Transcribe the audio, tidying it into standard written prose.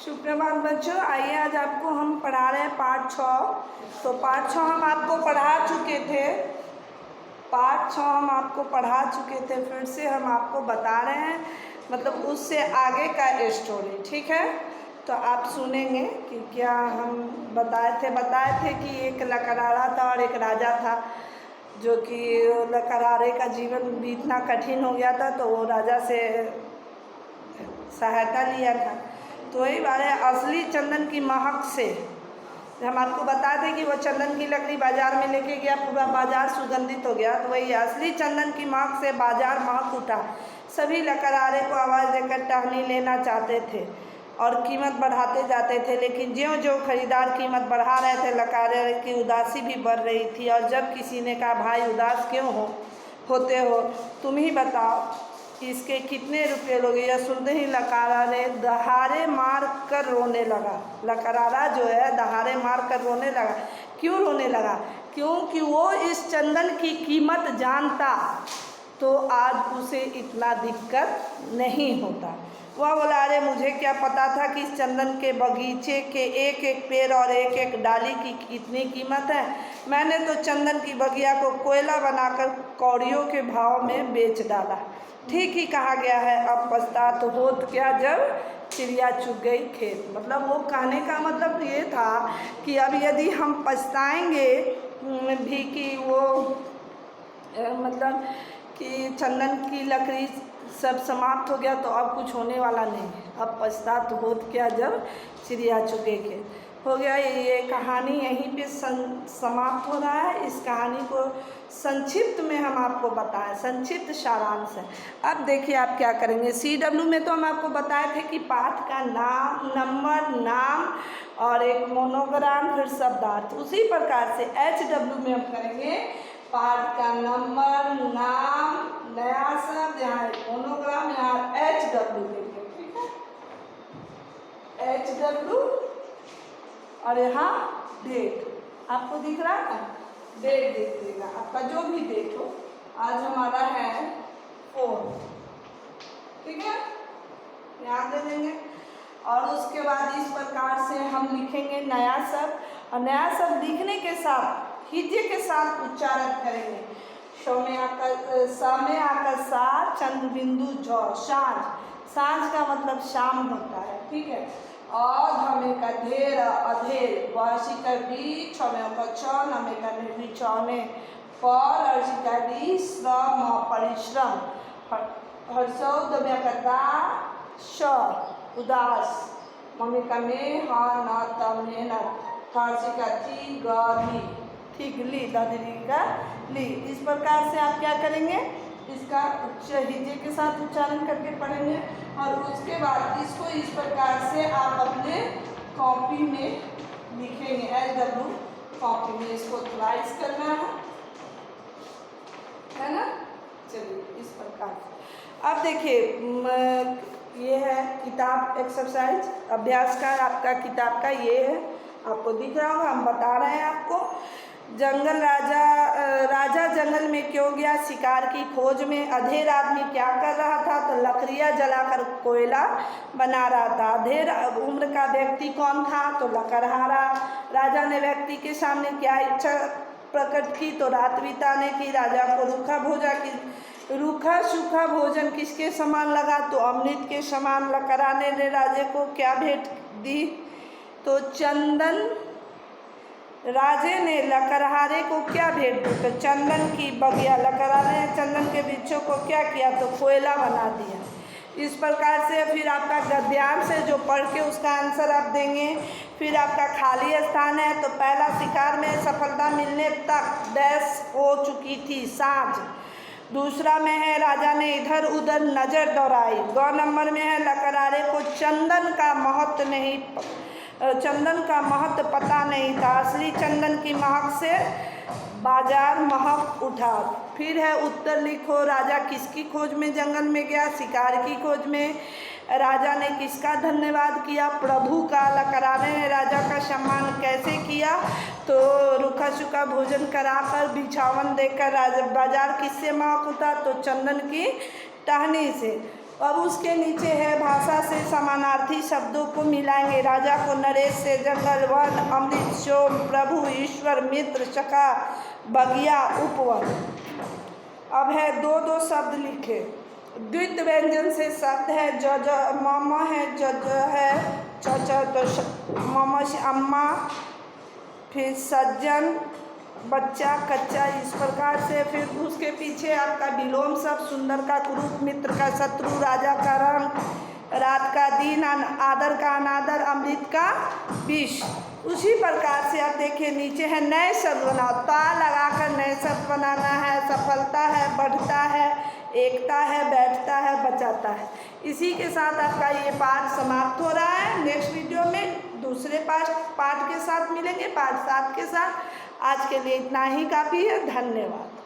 सुप्रभात बच्चों, आइए आज आपको हम पढ़ा रहे हैं पाठ 6। तो पाठ 6 हम आपको पढ़ा चुके थे। फिर से हम आपको बता रहे हैं, मतलब उससे आगे का स्टोरी। ठीक है, तो आप सुनेंगे कि क्या हम बताए थे कि एक लकड़हारा था और एक राजा था, जो कि लकड़हारे का जीवन बीतना कठिन हो गया था, तो वो राजा से सहायता लिया था। तो वही बात है, असली चंदन की महक से हम आपको बताए थे कि वो चंदन की लकड़ी बाजार में लेके गया, पूरा बाजार सुगंधित हो गया। तो वही असली चंदन की महक से बाजार महक उठा। सभी लकड़हारे को आवाज़ देकर टहनी लेना चाहते थे और कीमत बढ़ाते जाते थे, लेकिन ज्यों-ज्यों खरीदार कीमत बढ़ा रहे थे, लकड़हारे की उदासी भी बढ़ रही थी। और जब किसी ने कहा, भाई उदास क्यों होते हो, तुम ही बताओ कि इसके कितने रुपये लोगे। यह सुनते ही लकड़हारे दहाड़े मार कर रोने लगा। लकड़हारा जो है दहाड़े मार कर रोने लगा। क्यों रोने लगा? क्योंकि वो इस चंदन की कीमत जानता तो आज उसे इतना दिक्कत नहीं होता। वह बोला, अरे मुझे क्या पता था कि इस चंदन के बगीचे के एक एक पेड़ और एक एक डाली की कितनी कीमत है। मैंने तो चंदन की बगिया को कोयला बनाकर कौड़ियों के भाव में बेच डाला। ठीक ही कहा गया है, अब पछतात होत क्या जब चिड़िया चुग गई खेत। मतलब वो कहने का मतलब ये था कि अब यदि हम पछताएंगे भी कि वो मतलब कि चंदन की लकड़ी सब समाप्त हो गया, तो अब कुछ होने वाला नहीं है। अब पछतात होत क्या जब चिड़िया चुगे खेत। हो गया। ये कहानी यहीं पे समाप्त हो रहा है। इस कहानी को संक्षिप्त में हम आपको बताएं, संक्षिप्त सारांश है। अब देखिए आप क्या करेंगे। CW में तो हम आपको बताए थे कि पाठ का नाम, नंबर, नाम और एक मोनोग्राम, फिर शब्दार्थ। उसी प्रकार से HW में हम करेंगे पाठ का नंबर, नाम, नया शब्द, यहाँ मोनोग्राम, यहाँ HW देंगे। ठीक है, HW और यहाँ डेट आपको दिख रहा है, डेट देख लेगा आपका जो भी डेट हो। आज हमारा है 4, ठीक है, यहाँ दे देंगे। और उसके बाद इस प्रकार से हम लिखेंगे नया शब्द, और नया शब्द लिखने के साथ हिज्जे के साथ उच्चारण करेंगे। में आकर सा, चंद्र बिंदु झ, साँझ। साँझ का मतलब शाम होता है। ठीक है, और धमे का ढेर, अधेर, वासी का डी, छमे का छ, नमे का निर्मी, छौने पर, अर्शी का डी, श्रम, परिश्रम, हर्षौ, दमे का दा, श, उदास, मम्मी का में, हा, न, तम, मेहनत, फारसी का थी, गी, ठीक, ली, दादरी का ली। इस प्रकार से आप क्या करेंगे, इसका हिज्जे के साथ उच्चारण करके पढ़ेंगे। और उसके बाद इसको इस प्रकार से आप अपने कॉपी में लिखेंगे। HW कॉपी में इसको ट्राइस करना है ना। चलिए इस प्रकार से अब देखिए, ये है किताब एक्सरसाइज, अभ्यास का आपका किताब का ये है, आपको दिख रहा होगा। हम बता रहे हैं आपको। राजा जंगल में क्यों गया शिकार की खोज में। अधेर आदमी क्या कर रहा था, तो लकड़ियाँ जलाकर कोयला बना रहा था। अधेर उम्र का व्यक्ति कौन था, तो लकड़हारा। राजा ने व्यक्ति के सामने क्या इच्छा प्रकट की, तो रात बिताने की। राजा को रूखा सूखा भोजन किसके समान लगा, तो अमृत के समान। लकड़हारे ने राजे को क्या भेंट दी, तो चंदन। राजे ने लकड़हारे को क्या भेंट दी, तो चंदन की बगिया। लकड़हारे ने चंदन के वृक्षों को क्या किया, तो कोयला बना दिया। इस प्रकार से फिर आपका गद्यांश है, जो पढ़ के उसका आंसर आप देंगे। फिर आपका खाली स्थान है, तो पहला शिकार में सफलता मिलने तक डैश हो चुकी थी, साँझ। दूसरा में है राजा ने इधर उधर नज़र दौड़ाई। 2 नंबर में है लकड़हारे को चंदन का महत्व पता नहीं था। असली चंदन की महक से बाजार महक उठा। फिर है उत्तर लिखो। राजा किसकी खोज में जंगल में गया, शिकार की खोज में। राजा ने किसका धन्यवाद किया, प्रभु का। लकड़हारे ने राजा का सम्मान कैसे किया, तो रूखा सूखा भोजन कराकर, बिछावन देकर। बाजार किससे महक उठा, तो चंदन की टहनी से। अब उसके नीचे है भाषा से समानार्थी शब्दों को मिलाएंगे। राजा को नरेश से जंगल, वन, अमृत, सोम, प्रभु, ईश्वर, मित्र, सखा, बगिया, उपवन। अब है दो दो शब्द लिखे। द्वित व्यंजन से शब्द है ज मामा है, ज है च तो मामा से अम्मा, फिर सज्जन, बच्चा, कच्चा, इस प्रकार से। फिर उसके पीछे आपका विलोम शब्द सुंदर का कुरूप, मित्र का शत्रु, राजा का रंग, रात का दिन, आदर का अनादर, अमृत का विष। उसी प्रकार से आप देखिए नीचे है नए शब्द बनाओ। ता लगाकर नए शब्द बनाना है। सफलता है, बढ़ता है, एकता है, बैठता है, बचाता है। इसी के साथ आपका ये पाठ समाप्त हो रहा है। नेक्स्ट वीडियो में दूसरे पाठ के साथ मिलेंगे, पाठ 7 के साथ। आज के लिए इतना ही काफ़ी है। धन्यवाद।